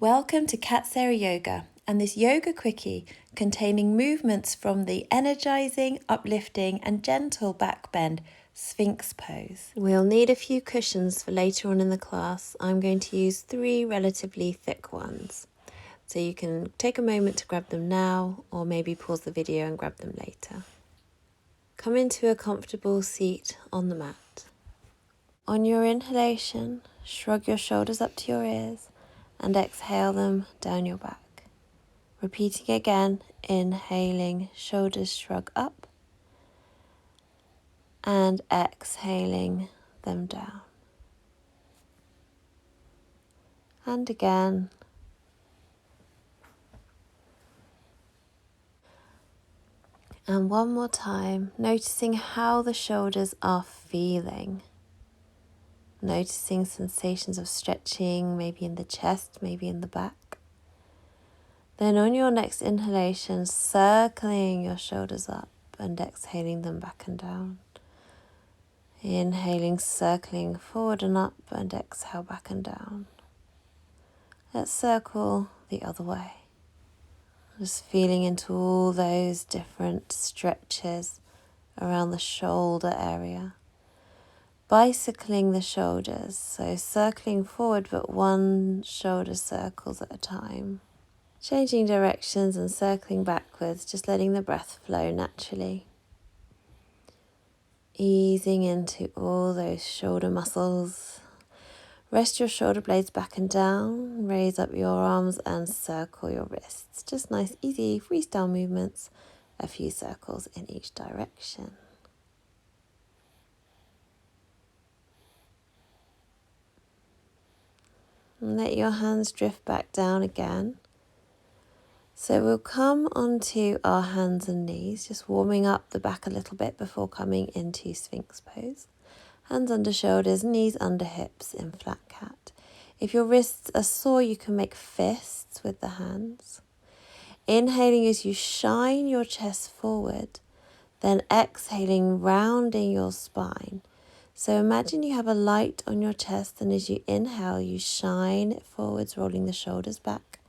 Welcome to Katsera Yoga and this yoga quickie containing movements from the energizing, uplifting and gentle back bend Sphinx pose. We'll need a few cushions for later on in the class. I'm going to use 3 relatively thick ones. So you can take a moment to grab them now or maybe pause the video and grab them later. Come into a comfortable seat on the mat. On your inhalation, shrug your shoulders up to your ears and exhale them down your back. Repeating again, inhaling, shoulders shrug up, and exhaling them down. And again. And one more time, noticing how the shoulders are feeling. Noticing sensations of stretching, maybe in the chest, maybe in the back. Then on your next inhalation, circling your shoulders up and exhaling them back and down. Inhaling, circling forward and up and exhale back and down. Let's circle the other way. Just feeling into all those different stretches around the shoulder area. Bicycling the shoulders, so circling forward but one shoulder circles at a time. Changing directions and circling backwards, just letting the breath flow naturally. Easing into all those shoulder muscles. Rest your shoulder blades back and down, raise up your arms and circle your wrists. Just nice, easy freestyle movements, a few circles in each direction. And let your hands drift back down again. So we'll come onto our hands and knees, just warming up the back a little bit before coming into Sphinx pose. Hands under shoulders, knees under hips in flat cat. If your wrists are sore, you can make fists with the hands. Inhaling as you shine your chest forward, then exhaling, rounding your spine. So imagine you have a light on your chest, and as you inhale, you shine it forwards, rolling the shoulders back.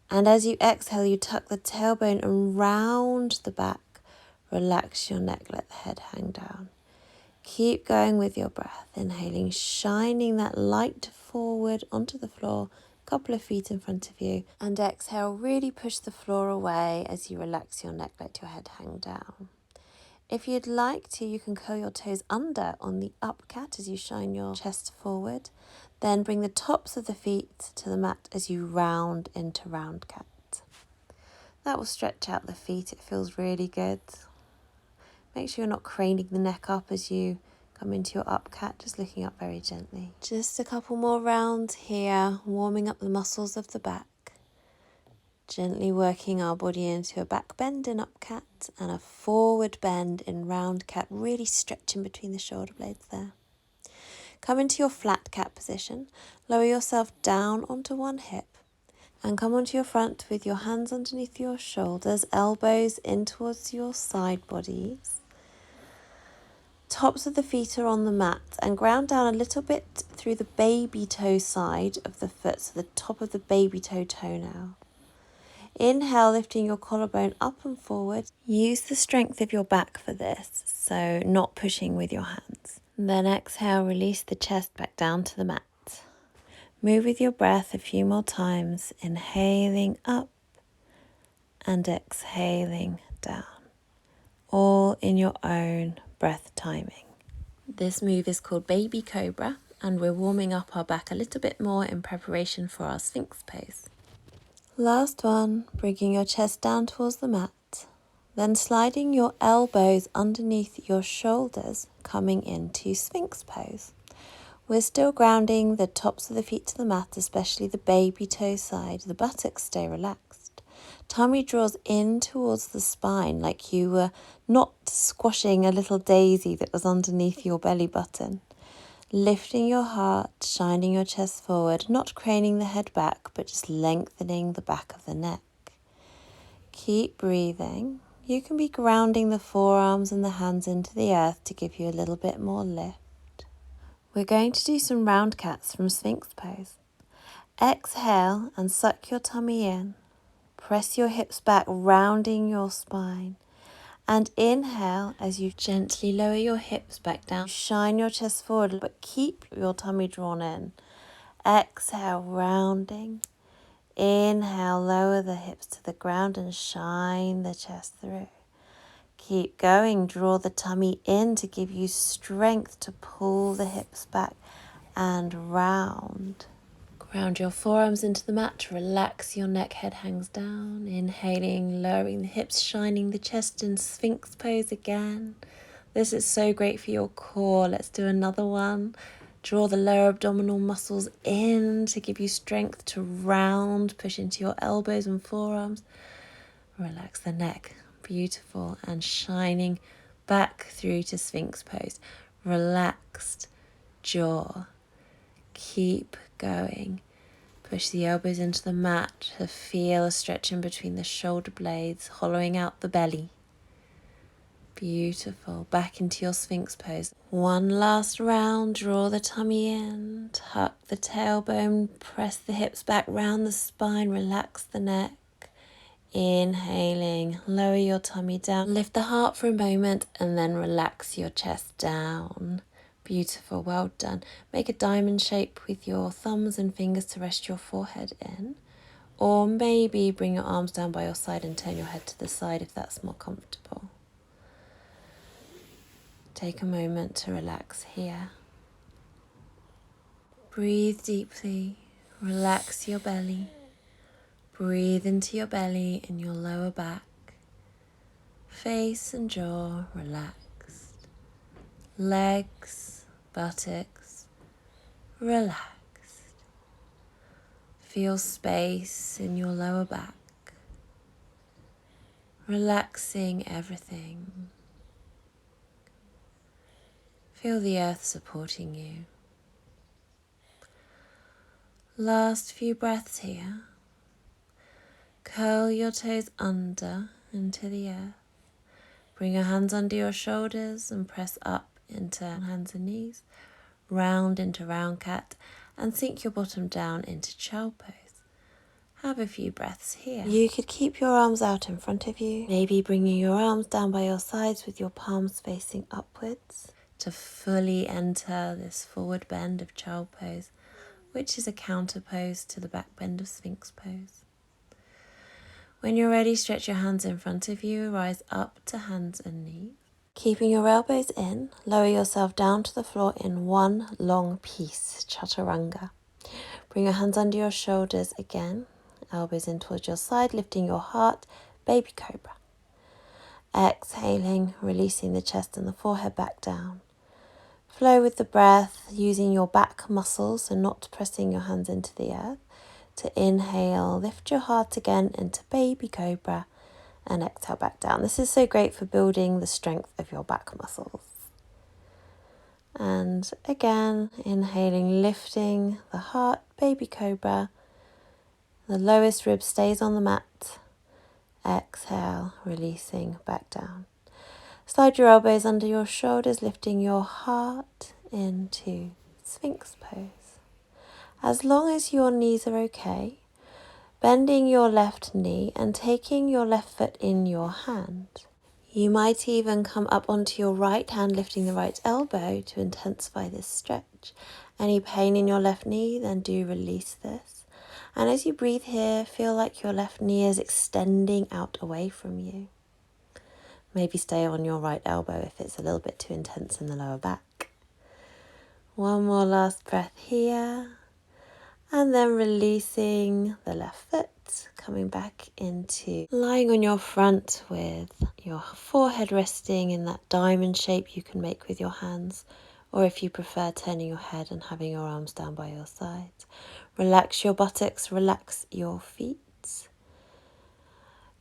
And as you exhale, you tuck the tailbone and round the back. Relax your neck, let the head hang down. Keep going with your breath. Inhaling, shining that light forward onto the floor, a couple of feet in front of you. And exhale, really push the floor away as you relax your neck, let your head hang down. If you'd like to, you can curl your toes under on the up cat as you shine your chest forward. Then bring the tops of the feet to the mat as you round into round cat. That will stretch out the feet. It feels really good. Make sure you're not craning the neck up as you come into your up cat, just looking up very gently. Just a couple more rounds here, warming up the muscles of the back. Gently working our body into a back bend in up cat and a forward bend in round cat, really stretching between the shoulder blades there. Come into your flat cat position, lower yourself down onto one hip and come onto your front with your hands underneath your shoulders, elbows in towards your side bodies. Tops of the feet are on the mat and ground down a little bit through the baby toe side of the foot, so the top of the baby toe toenail. Inhale, lifting your collarbone up and forward. Use the strength of your back for this, so not pushing with your hands. Then exhale, release the chest back down to the mat. Move with your breath a few more times, inhaling up and exhaling down, all in your own breath timing. This move is called Baby Cobra, and we're warming up our back a little bit more in preparation for our Sphinx pose. Last one, bringing your chest down towards the mat, then sliding your elbows underneath your shoulders, coming into Sphinx pose. We're still grounding the tops of the feet to the mat, especially the baby toe side. The buttocks stay relaxed. Tummy draws in towards the spine like you were not squashing a little daisy that was underneath your belly button. Lifting your heart, shining your chest forward, not craning the head back, but just lengthening the back of the neck. Keep breathing. You can be grounding the forearms and the hands into the earth to give you a little bit more lift. We're going to do some round cats from Sphinx pose. Exhale and suck your tummy in. Press your hips back, rounding your spine. And inhale as you gently lower your hips back down. Shine your chest forward, but keep your tummy drawn in. Exhale, rounding. Inhale, lower the hips to the ground and shine the chest through. Keep going, draw the tummy in to give you strength to pull the hips back and round. Ground your forearms into the mat to relax your neck, head hangs down. Inhaling, lowering the hips, shining the chest in Sphinx pose again. This is so great for your core. Let's do another one. Draw the lower abdominal muscles in to give you strength to round. Push into your elbows and forearms. Relax the neck. Beautiful. And shining back through to Sphinx pose. Relaxed jaw. Keep going. Push the elbows into the mat to feel a stretch in between the shoulder blades, hollowing out the belly. Beautiful. Back into your Sphinx pose. One last round. Draw the tummy in. Tuck the tailbone. Press the hips back round the spine. Relax the neck. Inhaling. Lower your tummy down. Lift the heart for a moment and then relax your chest down. Beautiful. Well done. Make a diamond shape with your thumbs and fingers to rest your forehead in. Or maybe bring your arms down by your side and turn your head to the side if that's more comfortable. Take a moment to relax here. Breathe deeply, relax your belly. Breathe into your belly and your lower back. Face and jaw relaxed. Legs, buttocks, relaxed. Feel space in your lower back. Relaxing everything. Feel the earth supporting you. Last few breaths here. Curl your toes under into the earth. Bring your hands under your shoulders and press up into hands and knees. Round into round cat and sink your bottom down into child pose. Have a few breaths here. You could keep your arms out in front of you. Maybe bringing your arms down by your sides with your palms facing upwards to fully enter this forward bend of child pose, which is a counter pose to the back bend of Sphinx pose. When you're ready, stretch your hands in front of you, rise up to hands and knees. Keeping your elbows in, lower yourself down to the floor in one long piece, chaturanga. Bring your hands under your shoulders again, elbows in towards your side, lifting your heart, baby cobra. Exhaling, releasing the chest and the forehead back down. Flow with the breath, using your back muscles and not pressing your hands into the earth. To inhale, lift your heart again into baby cobra and exhale back down. This is so great for building the strength of your back muscles. And again, inhaling, lifting the heart, baby cobra. The lowest rib stays on the mat. Exhale, releasing back down. Slide your elbows under your shoulders, lifting your heart into Sphinx pose. As long as your knees are okay, bending your left knee and taking your left foot in your hand. You might even come up onto your right hand, lifting the right elbow to intensify this stretch. Any pain in your left knee, then do release this. And as you breathe here, feel like your left knee is extending out away from you. Maybe stay on your right elbow if it's a little bit too intense in the lower back. One more last breath here. And then releasing the left foot, coming back into lying on your front with your forehead resting in that diamond shape you can make with your hands, or if you prefer, turning your head and having your arms down by your sides. Relax your buttocks, relax your feet.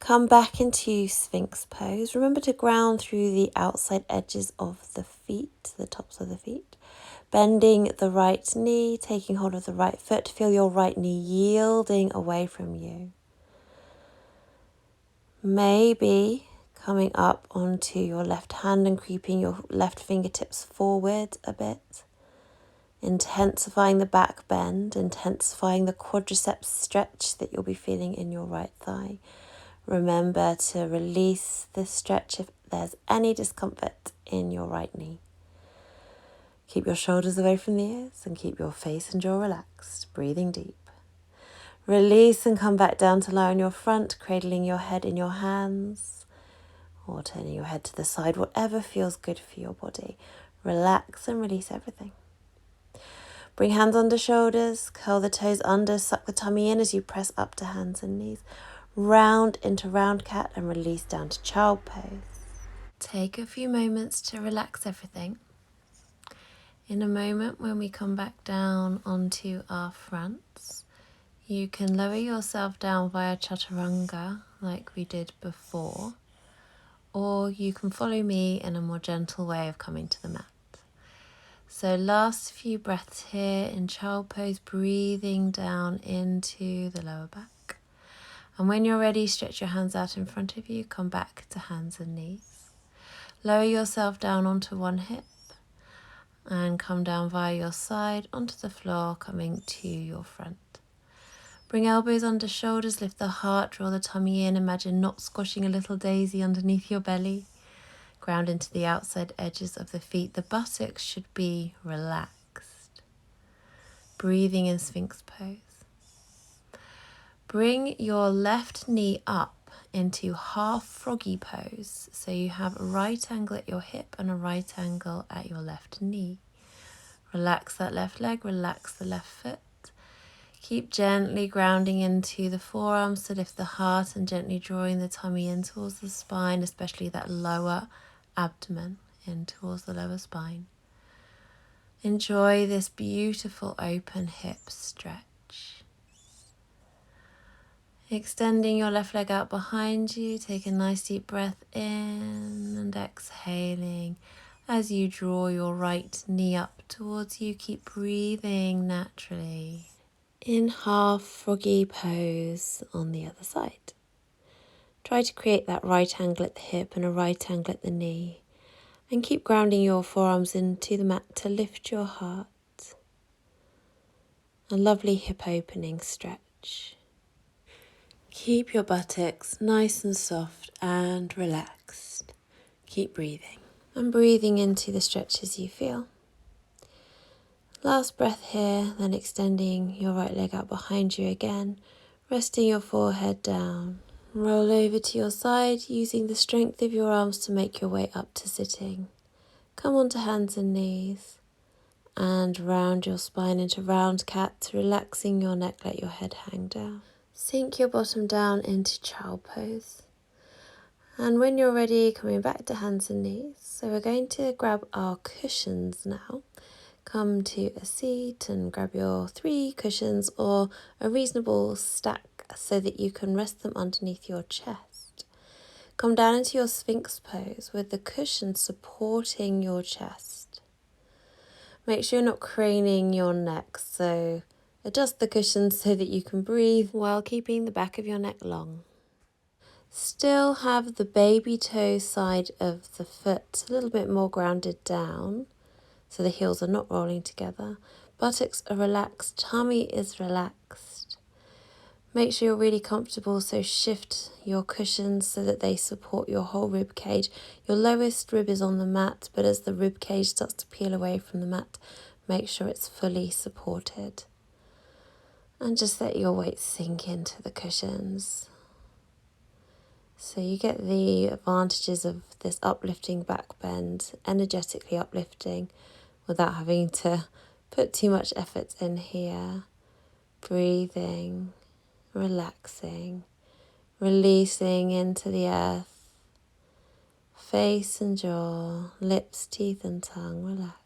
Come back into Sphinx pose. Remember to ground through the outside edges of the feet, the tops of the feet. Bending the right knee, taking hold of the right foot. Feel your right knee yielding away from you. Maybe coming up onto your left hand and creeping your left fingertips forward a bit. intensifying the back bend, intensifying the quadriceps stretch that you'll be feeling in your right thigh. Remember to release this stretch if there's any discomfort in your right knee. Keep your shoulders away from the ears and keep your face and jaw relaxed, breathing deep. Release and come back down to lie on your front, cradling your head in your hands or turning your head to the side, whatever feels good for your body. Relax and release everything. Bring hands under shoulders, curl the toes under, suck the tummy in as you press up to hands and knees. Round into round cat and release down to child pose. Take a few moments to relax everything. In a moment, when we come back down onto our fronts, you can lower yourself down via chaturanga like we did before, or you can follow me in a more gentle way of coming to the mat. So last few breaths here in child pose, breathing down into the lower back. And when you're ready, stretch your hands out in front of you, come back to hands and knees. Lower yourself down onto one hip and come down via your side onto the floor, coming to your front. Bring elbows under shoulders, lift the heart, draw the tummy in. Imagine not squashing a little daisy underneath your belly. Ground into the outside edges of the feet. The buttocks should be relaxed. Breathing in Sphinx pose. Bring your left knee up into half froggy pose. So you have a right angle at your hip and a right angle at your left knee. Relax that left leg, relax the left foot. Keep gently grounding into the forearms to lift the heart and gently drawing the tummy in towards the spine, especially that lower abdomen in towards the lower spine. Enjoy this beautiful open hip stretch. Extending your left leg out behind you, take a nice deep breath in and exhaling as you draw your right knee up towards you. Keep breathing naturally. In half froggy pose on the other side. Try to create that right angle at the hip and a right angle at the knee, and keep grounding your forearms into the mat to lift your heart. A lovely hip opening stretch. Keep your buttocks nice and soft and relaxed. Keep breathing. And breathing into the stretches you feel. Last breath here, then extending your right leg out behind you again, resting your forehead down. Roll over to your side, using the strength of your arms to make your way up to sitting. Come onto hands and knees, and round your spine into round cat, relaxing your neck, let your head hang down. Sink your bottom down into child pose. And when you're ready, coming back to hands and knees. So we're going to grab our cushions now. Come to a seat and grab your 3 cushions or a reasonable stack so that you can rest them underneath your chest. Come down into your Sphinx pose with the cushion supporting your chest. Make sure you're not craning your neck, so adjust the cushion so that you can breathe while keeping the back of your neck long. Still have the baby toe side of the foot a little bit more grounded down, so the heels are not rolling together. Buttocks are relaxed, tummy is relaxed. Make sure you're really comfortable, so shift your cushions so that they support your whole rib cage. Your lowest rib is on the mat, but as the rib cage starts to peel away from the mat, make sure it's fully supported. And just let your weight sink into the cushions. So you get the advantages of this uplifting back bend, energetically uplifting, without having to put too much effort in here. Breathing, relaxing, releasing into the earth. Face and jaw, lips, teeth and tongue, relax.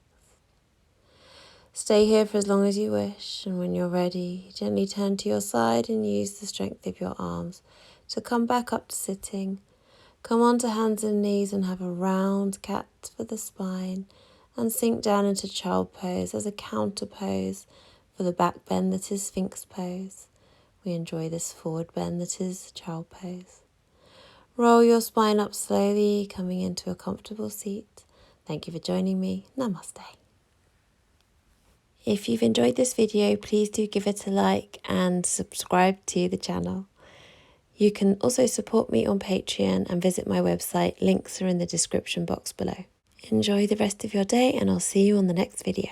Stay here for as long as you wish, and when you're ready, gently turn to your side and use the strength of your arms to come back up to sitting. Come onto hands and knees and have a round cat for the spine, and sink down into child pose as a counter pose for the back bend that is Sphinx pose. We enjoy this forward bend that is child pose. Roll your spine up slowly, coming into a comfortable seat. Thank you for joining me. Namaste. If you've enjoyed this video, please do give it a like and subscribe to the channel. You can also support me on Patreon and visit my website. Links are in the description box below. Enjoy the rest of your day and I'll see you on the next video.